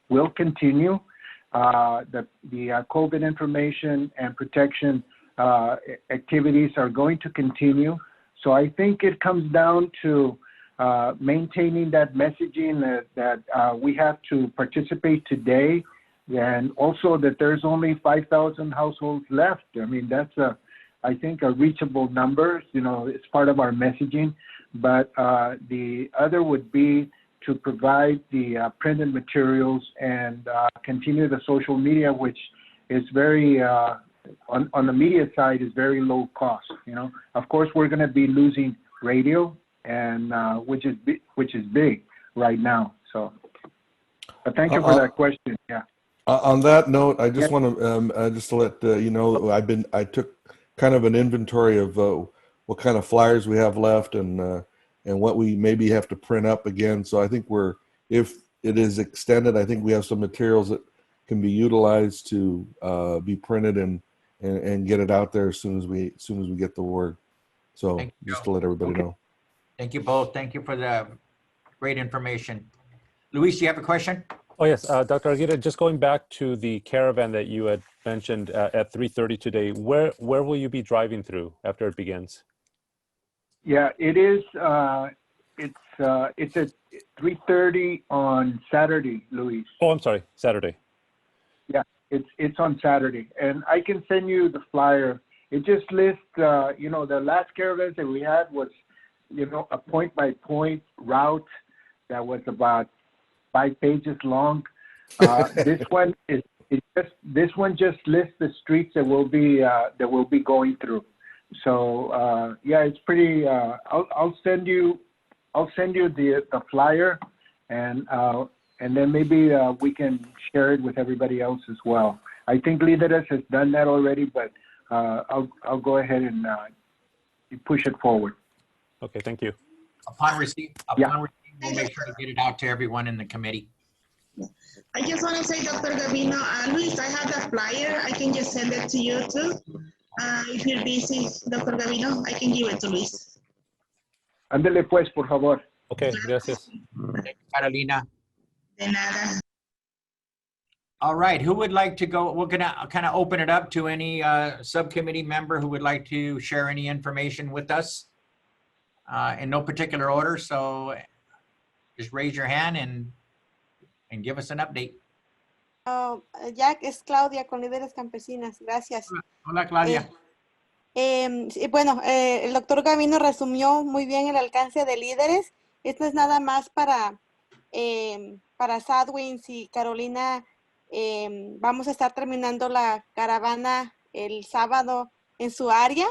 will continue. The COVID information and protection activities are going to continue. So I think it comes down to maintaining that messaging that we have to participate today, and also that there's only 5,000 households left. I mean, that's I think a reachable number. You know, it's part of our messaging. But the other would be to provide the printed materials and continue the social media, which is very on the media side is very low cost. You know, of course we're going to be losing radio, and which is big right now. So, but thank you for that question. Yeah. On that note, I just want to just to let you know, I took kind of an inventory of what kind of flyers we have left and what we maybe have to print up again. So I think if it is extended, I think we have some materials that can be utilized to be printed and get it out there as soon as we get the word. So just to let everybody know. Thank you both. Thank you for the great information. Luis, do you have a question? Oh, yes. Dr. Aguirre, just going back to the caravan that you had mentioned at 3:30 today, where will you be driving through after it begins? Yeah, it is. It's at 3:30 on Saturday, Luis. Oh, I'm sorry, Saturday. Yeah, it's on Saturday, and I can send you the flyer. It just lists, you know, the last caravans that we had was, you know, a point-by-point route that was about 5 pages long. This one just lists the streets that we'll be going through. So yeah, it's pretty. I'll send you the flyer, and then maybe we can share it with everybody else as well. I think Líderes has done that already, but I'll go ahead and push it forward. Okay, thank you. Upon receipt, we'll make sure to get it out to everyone in the committee. I just want to say, Dr. Gavino, Luis, I have the flyer. I can just send it to you too. If you're busy, Dr. Gavino, I can give it to Luis. Ándele pues, por favor. Okay, gracias. Thank you, Carolina. De nada. All right, who would like to go? We're gonna kind of open it up to any subcommittee member who would like to share any information with us in no particular order. So just raise your hand and give us an update. Jack, es Claudia con Líderes Campesinas. Gracias. Hola, Claudia. Bueno, el doctor Gavino resumió muy bien el alcance de Líderes. Esto es nada más para Sadwins y Carolina. Vamos a estar terminando la caravana el sábado en su área.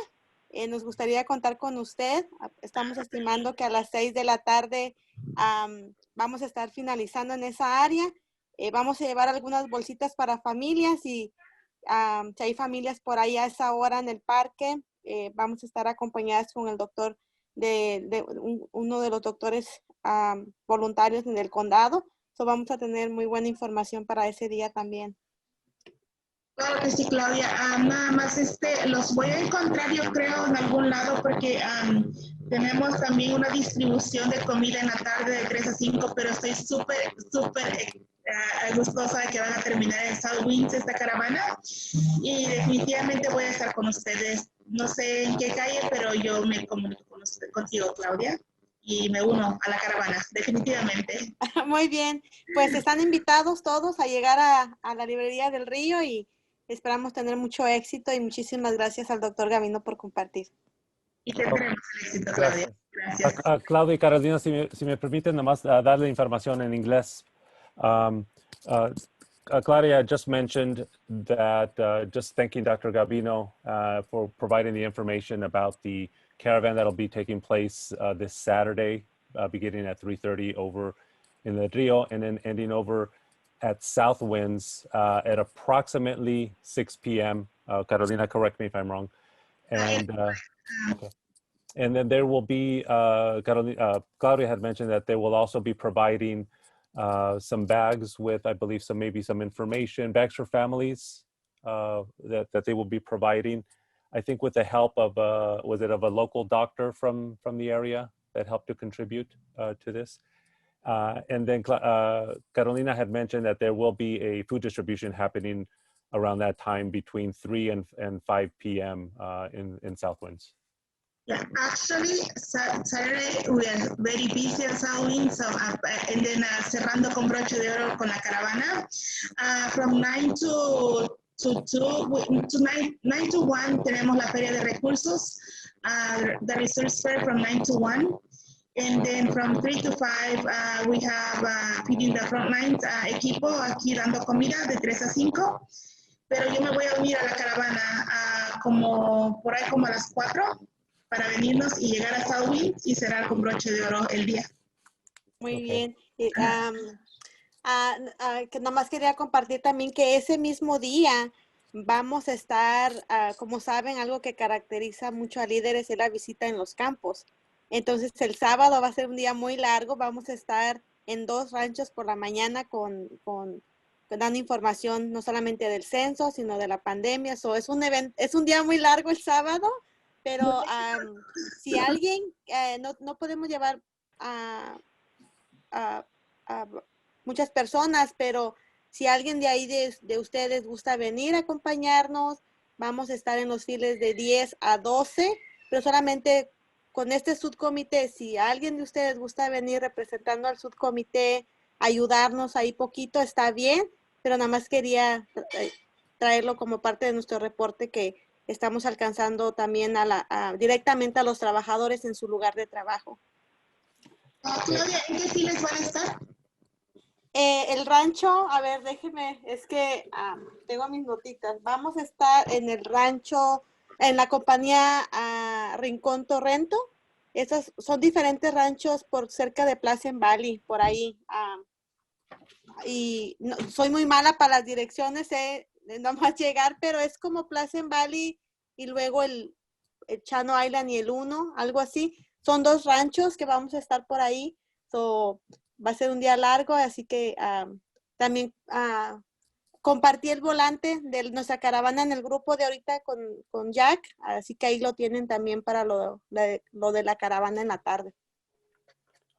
Nos gustaría contar con usted. Estamos estimando que a las 6 de la tarde vamos a estar finalizando en esa área. Vamos a llevar algunas bolsitas para familias y si hay familias por ahí a esa hora en el parque, vamos a estar acompañadas con el doctor uno de los doctores voluntarios en el condado. So vamos a tener muy buena información para ese día también. Claro que sí, Claudia. Nada más los voy a encontrar, yo creo, en algún lado porque tenemos también una distribución de comida en la tarde de 3 a 5, pero estoy súper gustosa de que van a terminar en South Winds esta caravana y definitivamente voy a estar con ustedes. No sé en qué calle, pero yo me comunico contigo, Claudia, y me uno a la caravana, definitivamente. Muy bien, pues están invitados todos a llegar a la librería del Río y esperamos tener mucho éxito y muchísimas gracias al doctor Gavino por compartir. Y tendremos el éxito, Claudia. Gracias. Claudia y Carolina, si me permiten nomás darle información en inglés. Claudia just mentioned that just thanking Dr. Gavino for providing the information about the caravan that'll be taking place this Saturday, beginning at 3:30 over in the Rio and then ending over at South Winds at approximately 6 p.m. Carolina, correct me if I'm wrong. And okay. And then there will be, Claudia had mentioned that they will also be providing some bags with, I believe, maybe some information, bags for families that they will be providing. I think with the help of, was it of a local doctor from the area that helped to contribute to this? And then Carolina had mentioned that there will be a food distribution happening around that time between 3 and 5 p.m. In Southwinds. Yeah, actually, Saturday we are very busy on Southwind, so and then cerrando con broche de oro con la caravana. From 9 to 2, to 9 to 1 tenemos la feria de recursos, the resource fair from 9 to 1. And then from 3 to 5, we have feeding the front lines equipo aquí dando comida de 3 a 5. Pero yo me voy a unir a la caravana como por ahí como a las 4 para venirnos y llegar a Southwind y cerrar con broche de oro el día. Muy bien. Que nomás quería compartir también que ese mismo día vamos a estar, como saben, algo que caracteriza mucho a líderes es la visita en los campos. Entonces el sábado va a ser un día muy largo, vamos a estar en 2 ranchos por la mañana dando información no solamente del censo, sino de la pandemia. So, es un día muy largo el sábado, pero si alguien, no podemos llevar a muchas personas, pero si alguien de ahí de ustedes gusta venir a acompañarnos, vamos a estar en los files de 10 a 12, pero solamente con este subcomité, si alguien de ustedes gusta venir representando al subcomité, ayudarnos ahí poquito, está bien, pero nada más quería traerlo como parte de nuestro reporte que estamos alcanzando también directamente a los trabajadores en su lugar de trabajo. Claudia, ¿en qué files van a estar? El rancho, a ver, déjeme, es que tengo mis notitas. Vamos a estar en el rancho, en la compañía Rincón Torrento. Esos son diferentes ranchos por cerca de Pleasant Valley, por ahí. Y no, soy muy mala para las direcciones, nomás llegar, pero es como Pleasant Valley y luego el Chano Island y el 1, algo así. Son 2 ranchos que vamos a estar por ahí. So, va a ser un día largo, así que también compartí el volante de nuestra caravana en el grupo de ahorita con Jack, así que ahí lo tienen también para lo de la caravana en la tarde.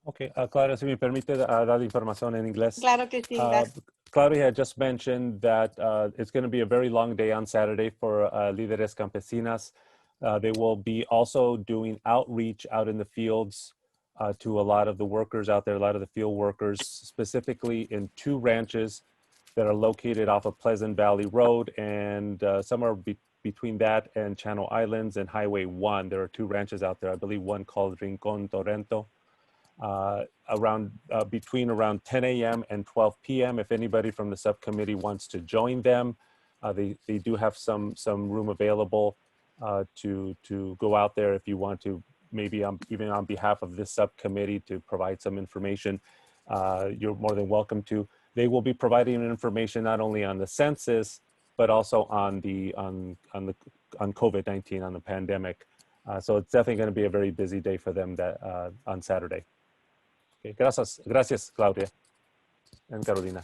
Okay, Claudia, si me permite dar información en inglés. Claro que sí, gracias. Claudia had just mentioned that it's going to be a very long day on Saturday for Líderes Campesinas. They will be also doing outreach out in the fields to a lot of the workers out there, a lot of the field workers, specifically in 2 ranches that are located off of Pleasant Valley Road and somewhere between that and Channel Islands and Highway 1. There are 2 ranches out there, I believe one called Rincón Torrento. Between around 10 a.m. and 12 p.m. If anybody from the subcommittee wants to join them, they do have some room available to go out there if you want to, maybe even on behalf of this subcommittee to provide some information. You're more than welcome to. They will be providing information not only on the census, but also on COVID-19, on the pandemic. So it's definitely going to be a very busy day for them on Saturday. Okay, gracias, Claudia and Carolina.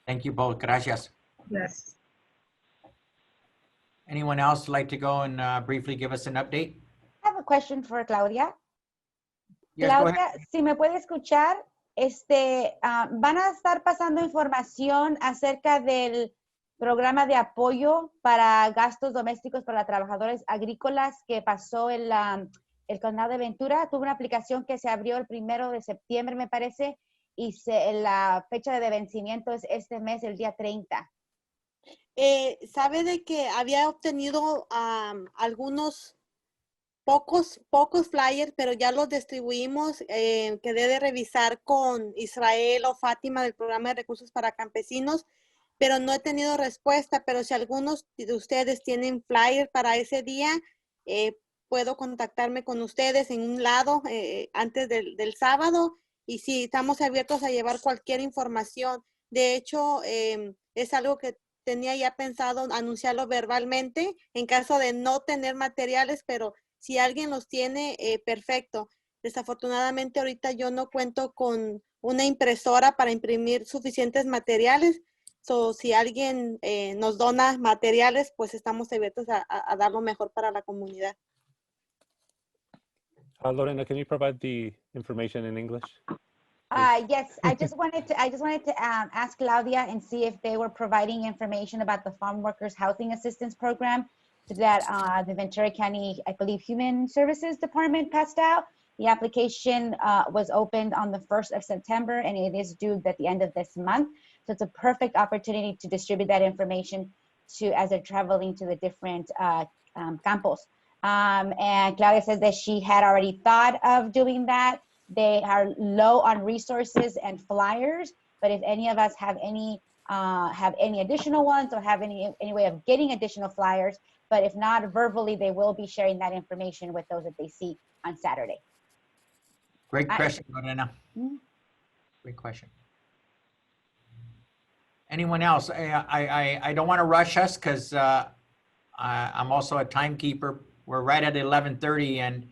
Thank you both. Gracias. Yes. Anyone else like to go and briefly give us an update? I have a question for Claudia. Yes, go ahead. Claudia, si me puede escuchar, van a estar pasando información acerca del programa de apoyo para gastos domésticos para trabajadores agrícolas que pasó el condado de Ventura. Tuvo una aplicación que se abrió el 1 de septiembre, me parece, y la fecha de vencimiento es este mes, el día 30. Sabe de que había obtenido algunos pocos flyers, pero ya los distribuimos. Quedé de revisar con Israel o Fátima del programa de recursos para campesinos, pero no he tenido respuesta. Pero si algunos de ustedes tienen flyer para ese día, puedo contactarme con ustedes en un lado antes del sábado, y sí, estamos abiertos a llevar cualquier información. De hecho, es algo que tenía ya pensado anunciarlo verbalmente en caso de no tener materiales, pero si alguien los tiene, perfecto. Desafortunadamente ahorita yo no cuento con una impresora para imprimir suficientes materiales. So, si alguien nos dona materiales, pues estamos abiertos a dar lo mejor para la comunidad. Lorena, can you provide the information in English? Yes, I just wanted to ask Claudia and see if they were providing information about the Farm Workers Housing Assistance Program that the Ventura County, I believe, Human Services Department passed out. The application was opened on the 1st of September, and it is due at the end of this month. So it's a perfect opportunity to distribute that information as they're traveling to the different campos. And Claudia says that she had already thought of doing that. They are low on resources and flyers, but if any of us have any additional ones or have any way of getting additional flyers, but if not verbally, they will be sharing that information with those that they see on Saturday. Great question, Lorena. Mhm. Great question. Anyone else? I don't want to rush us because I'm also a timekeeper. We're right at 11:30, and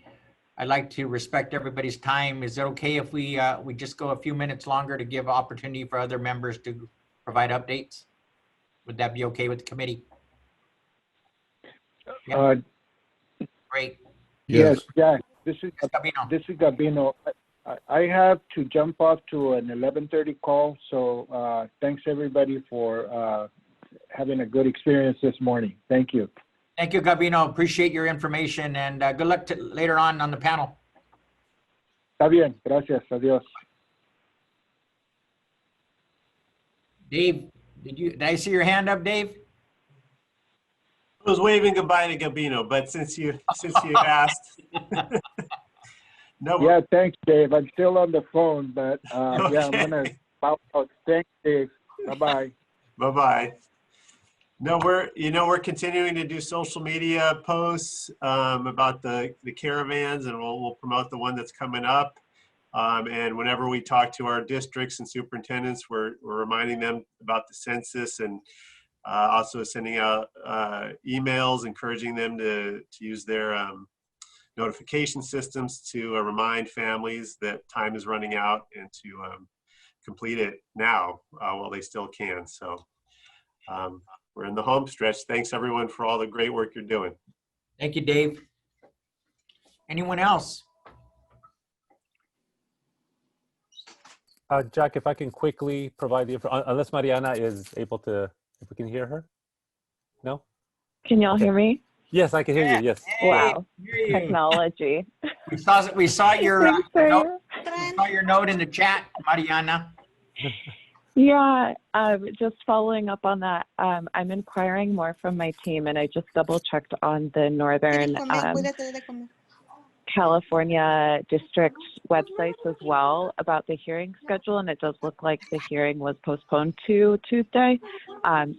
I'd like to respect everybody's time. Is it okay if we just go a few minutes longer to give opportunity for other members to provide updates? Would that be okay with the committee? Yeah. Great. Yes, Jack, this is Gabino. I have to jump off to an 11:30 call, so thanks everybody for having a good experience this morning. Thank you. Thank you, Gabino. Appreciate your information, and good luck later on the panel. Está bien, gracias, adiós. Dave, did I see your hand up, Dave? I was waving goodbye to Gabino, but since you asked. No. Yeah, thanks, Dave. I'm still on the phone, but Okay. yeah, I'm gonna bow out. Thanks, Dave. Bye-bye. Bye-bye. No, we're continuing to do social media posts about the caravans, and we'll promote the one that's coming up. And whenever we talk to our districts and superintendents, we're reminding them about the census, and also sending out emails encouraging them to use their notification systems to remind families that time is running out and to complete it now while they still can. So we're in the home stretch. Thanks everyone for all the great work you're doing. Thank you, Dave. Anyone else? Jack, if I can quickly provide the unless Mariana is able to, if we can hear her? No? Can y'all hear me? Yes, I can hear you. Yes. Wow. Technology. We saw your Thanks, sir. note. We saw your note in the chat, Mariana. Yeah, just following up on that, I'm inquiring more from my team, and I just double checked on the Northern California district websites as well about the hearing schedule, and it does look like the hearing was postponed to Tuesday.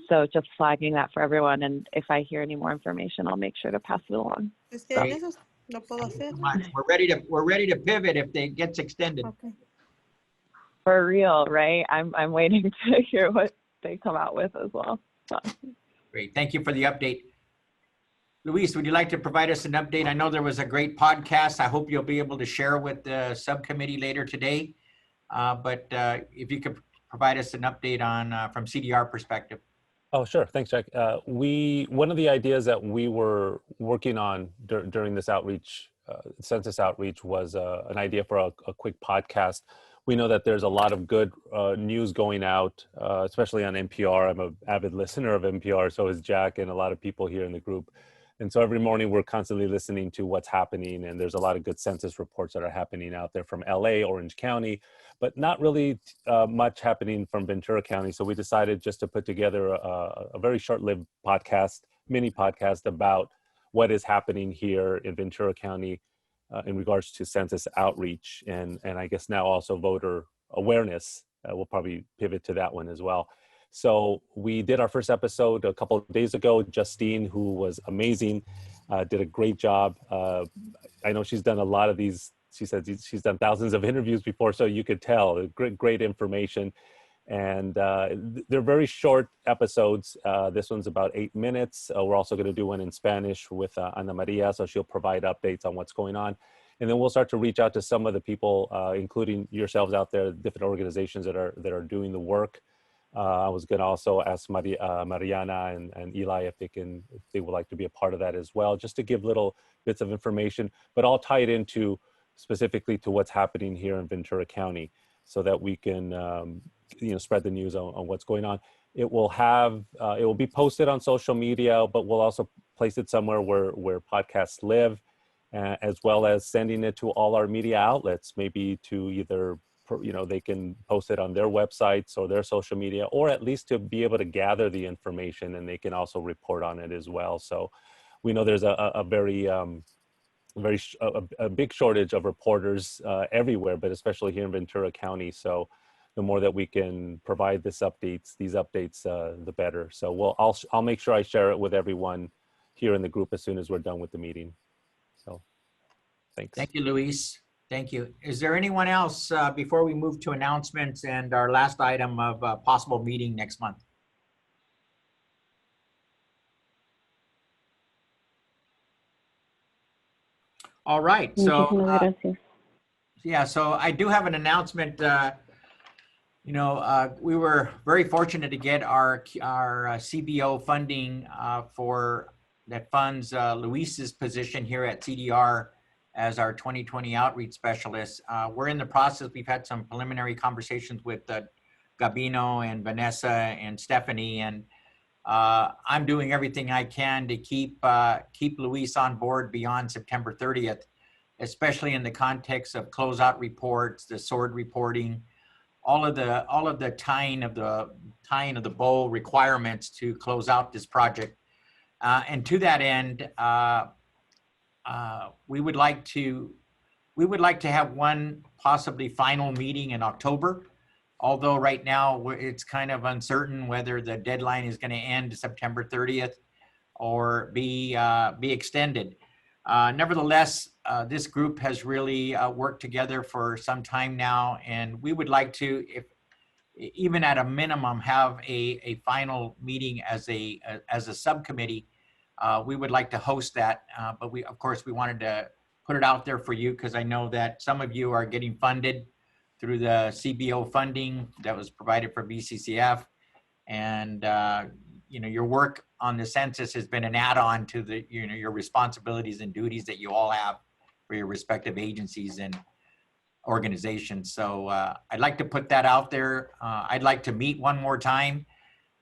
So just flagging that for everyone, and if I hear any more information, I'll make sure to pass it along. We're ready to pivot if it gets extended. For real, right? I'm waiting to hear what they come out with as well. So. Great, thank you for the update. Luis, would you like to provide us an update? I know there was a great podcast. I hope you'll be able to share with the subcommittee later today. But if you could provide us an update on from CDR perspective. Oh, sure. Thanks, Jack. One of the ideas that we were working on during this outreach, census outreach, was an idea for a quick podcast. We know that there's a lot of good news going out, especially on NPR. I'm an avid listener of NPR, so is Jack and a lot of people here in the group. And so every morning we're constantly listening to what's happening, and there's a lot of good census reports that are happening out there from LA, Orange County, but not really much happening from Ventura County. So we decided just to put together a very short-lived podcast, mini podcast about what is happening here in Ventura County in regards to census outreach, and I guess now also voter awareness. We'll probably pivot to that one as well. So we did our first episode a couple of days ago. Justine, who was amazing, did a great job. I know she's done a lot of these. She said she's done thousands of interviews before, so you could tell great information. And they're very short episodes. This one's about 8 minutes. We're also going to do one in Spanish with Ana Maria, so she'll provide updates on what's going on. And then we'll start to reach out to some of the people, including yourselves out there, different organizations that are doing the work. I was going to also ask Mariana and Eli if they would like to be a part of that as well, just to give little bits of information, but all tied into specifically to what's happening here in Ventura County. so that we can spread the news on what's going on. It will be posted on social media, but we'll also place it somewhere where podcasts live, as well as sending it to all our media outlets, maybe to either, they can post it on their websites or their social media, or at least to be able to gather the information, and they can also report on it as well. So we know there's a big shortage of reporters everywhere, but especially here in Ventura County. So the more that we can provide these updates, the better. So I'll make sure I share it with everyone here in the group as soon as we're done with the meeting. So thanks. Thank you, Luis. Thank you. Is there anyone else before we move to announcements and our last item of possible meeting next month? All right. So yeah, so I do have an announcement. We were very fortunate to get our CBO funding that funds Luis's position here at CDR as our 2020 outreach specialist. We're in the process. We've had some preliminary conversations with Gabino and Vanessa and Stephanie, and I'm doing everything I can to keep Luis on board beyond September 30th, especially in the context of closeout reports, the SWORD reporting, all of the tying of the bowl requirements to close out this project. And to that end, we would like to have one possibly final meeting in October. Although right now it's kind of uncertain whether the deadline is going to end September 30th or be extended. Nevertheless, this group has really worked together for some time now, and we would like to, if even at a minimum, have a final meeting as a subcommittee. We would like to host that, but of course we wanted to put it out there for you because I know that some of you are getting funded through the CBO funding that was provided for BCCF, and your work on the census has been an add-on to your responsibilities and duties that you all have for your respective agencies and organizations. So I'd like to put that out there. I'd like to meet one more time,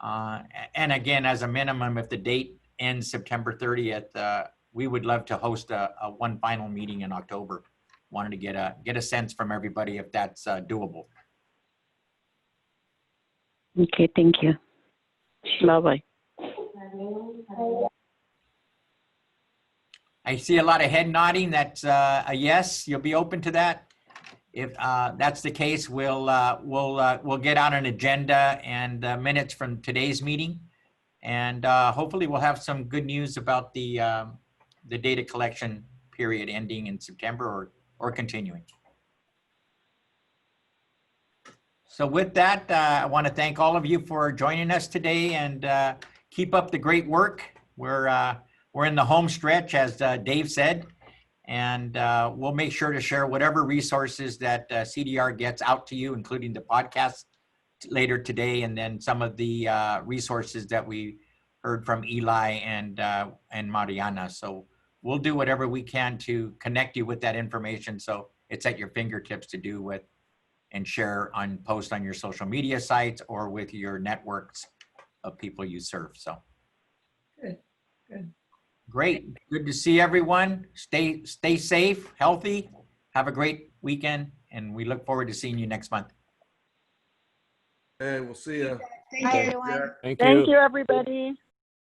and again, as a minimum, if the date ends September 30th, we would love to host a one final meeting in October. Wanted to get a sense from everybody if that's doable. Okay, thank you. Bye-bye. I see a lot of head nodding. That's a yes. You'll be open to that. If that's the case, we'll get out an agenda and minutes from today's meeting, and hopefully we'll have some good news about the data collection period ending in September or continuing. So with that, I want to thank all of you for joining us today, and keep up the great work. We're in the home stretch, as Dave said, and we'll make sure to share whatever resources that CDR gets out to you, including the podcast later today, and then some of the resources that we heard from Eli and Mariana. So we'll do whatever we can to connect you with that information so it's at your fingertips to do with and share post on your social media sites or with your networks of people you serve. So Good. Great. Good to see everyone. Stay safe, healthy. Have a great weekend, and we look forward to seeing you next month. Hey, we'll see you. Thank you. everyone. Thank you. Thank you, everybody.